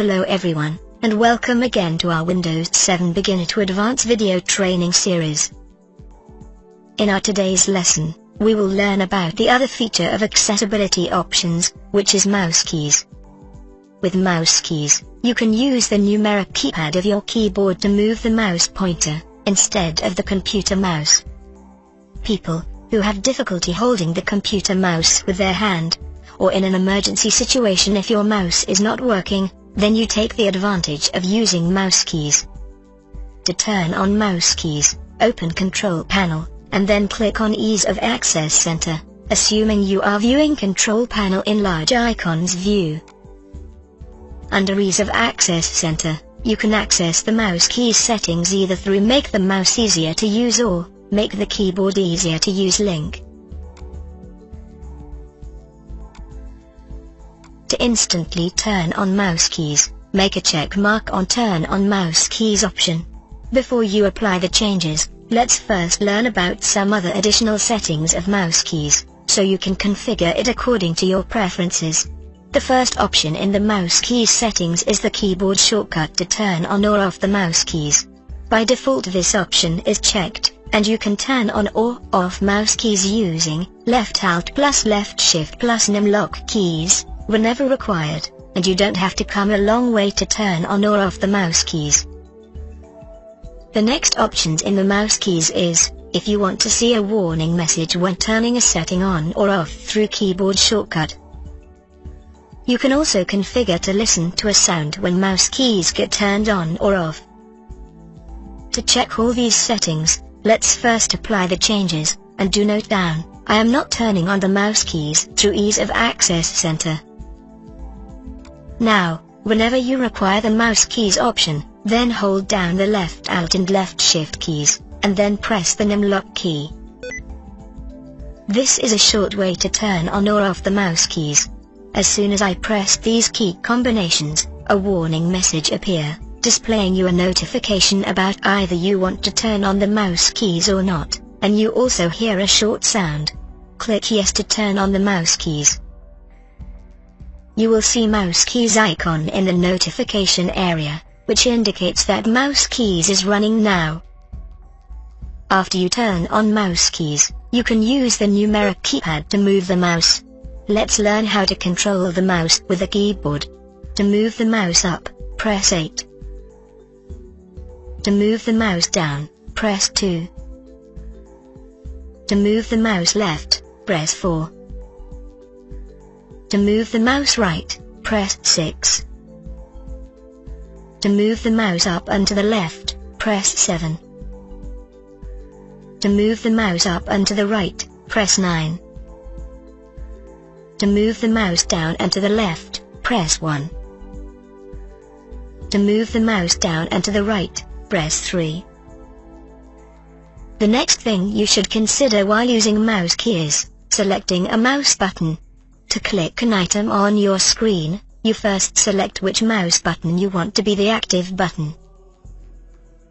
Hello everyone, and welcome again to our Windows 7 Beginner to Advanced video training series. In our today's lesson, we will learn about the other feature of accessibility options, which is mouse keys. With mouse keys, you can use the numeric keypad of your keyboard to move the mouse pointer, instead of the computer mouse. People who have difficulty holding the computer mouse with their hand, or in an emergency situation if your mouse is not working, then you take the advantage of using mouse keys. To turn on mouse keys, open Control Panel, and then click on Ease of Access Center, assuming you are viewing Control Panel in Large Icons view. Under Ease of Access Center, you can access the mouse keys settings either through Make the Mouse Easier to Use or Make the Keyboard Easier to Use link. To instantly turn on mouse keys, make a check mark on Turn on Mouse Keys option. Before you apply the changes, let's first learn about some other additional settings of mouse keys, so you can configure it according to your preferences. The first option in the mouse keys settings is the keyboard shortcut to turn on or off the mouse keys. By default this option is checked, and you can turn on or off mouse keys using left Alt plus left Shift plus numlock keys whenever required, and you don't have to come a long way to turn on or off the mouse keys. The next options in the mouse keys is, if you want to see a warning message when turning a setting on or off through keyboard shortcut. You can also configure to listen to a sound when mouse keys get turned on or off. To check all these settings, let's first apply the changes, and do note down, I am not turning on the mouse keys through Ease of Access Center. Now, whenever you require the mouse keys option, then hold down the left Alt and left Shift keys, and then press the numlock key. This is a short way to turn on or off the mouse keys. As soon as I press these key combinations, a warning message appears, displaying you a notification about either you want to turn on the mouse keys or not, and you also hear a short sound. Click Yes to turn on the mouse keys. You will see mouse keys icon in the notification area, which indicates that mouse keys is running now. After you turn on mouse keys, you can use the numeric keypad to move the mouse. Let's learn how to control the mouse with a keyboard. To move the mouse up, press 8. To move the mouse down, press 2. To move the mouse left, press 4. To move the mouse right, press 6. To move the mouse up and to the left, press 7. To move the mouse up and to the right, press 9. To move the mouse down and to the left, press 1. To move the mouse down and to the right, press 3. The next thing you should consider while using mouse key is selecting a mouse button. To click an item on your screen, you first select which mouse button you want to be the active button.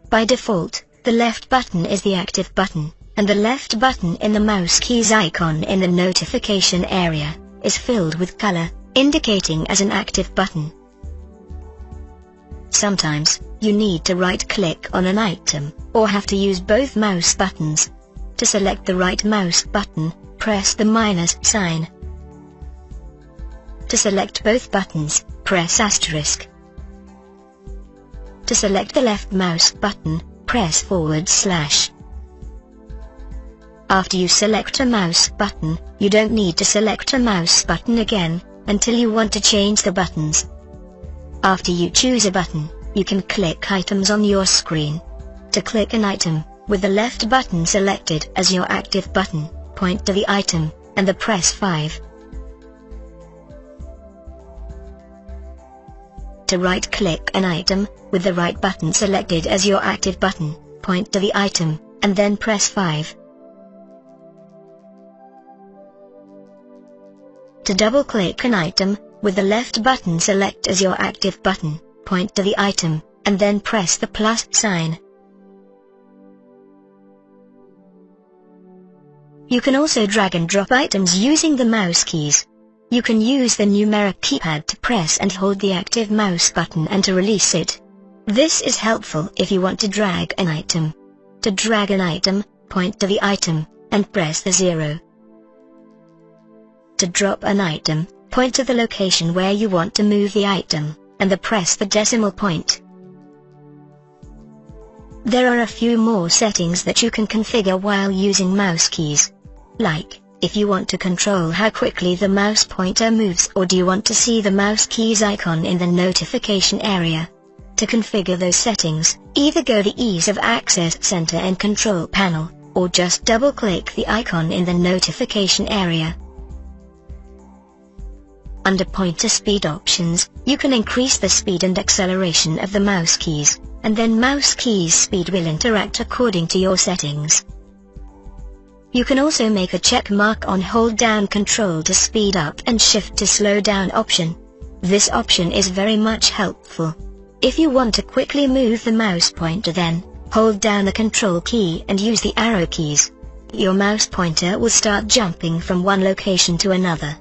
By default, the left button is the active button, and the left button in the mouse keys icon in the notification area is filled with color, indicating as an active button. Sometimes, you need to right-click on an item, or have to use both mouse buttons. To select the right mouse button, press the minus sign. To select both buttons, press asterisk. To select the left mouse button, press /. After you select a mouse button, you don't need to select a mouse button again, until you want to change the buttons. After you choose a button, you can click items on your screen. To click an item, with the left button selected as your active button, point to the item, and the press 5. To right-click an item, with the right button selected as your active button, point to the item, and then press 5. To double-click an item, with the left button select as your active button, point to the item, and then press the plus sign. You can also drag and drop items using the mouse keys. You can use the numeric keypad to press and hold the active mouse button and to release it. This is helpful if you want to drag an item. To drag an item, point to the item, and press the 0. To drop an item, point to the location where you want to move the item, and press the decimal point. There are a few more settings that you can configure while using mouse keys. Like, if you want to control how quickly the mouse pointer moves, or do you want to see the mouse keys icon in the notification area. To configure those settings, either go the Ease of Access Center and Control Panel, or just double-click the icon in the notification area. Under Pointer Speed Options, you can increase the speed and acceleration of the mouse keys, and then mouse keys speed will interact according to your settings. You can also make a check mark on hold down Control to speed up and Shift to slow down option. This option is very much helpful. If you want to quickly move the mouse pointer, then hold down the Control key and use the arrow keys. Your mouse pointer will start jumping from one location to another.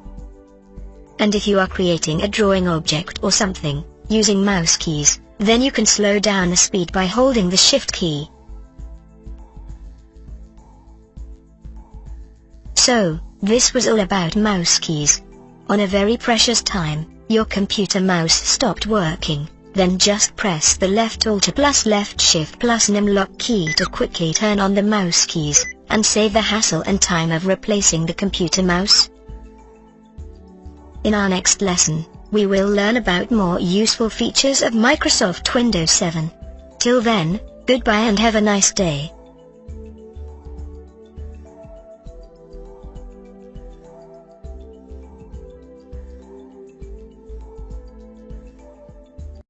And if you are creating a drawing object or something, using mouse keys, then you can slow down the speed by holding the Shift key. So, this was all about mouse keys. On a very precious time, your computer mouse stopped working, then just press the left Alt plus left Shift plus Numlock key to quickly turn on the mouse keys, and save the hassle and time of replacing the computer mouse. In our next lesson, we will learn about more useful features of Microsoft Windows 7. Till then, goodbye and have a nice day.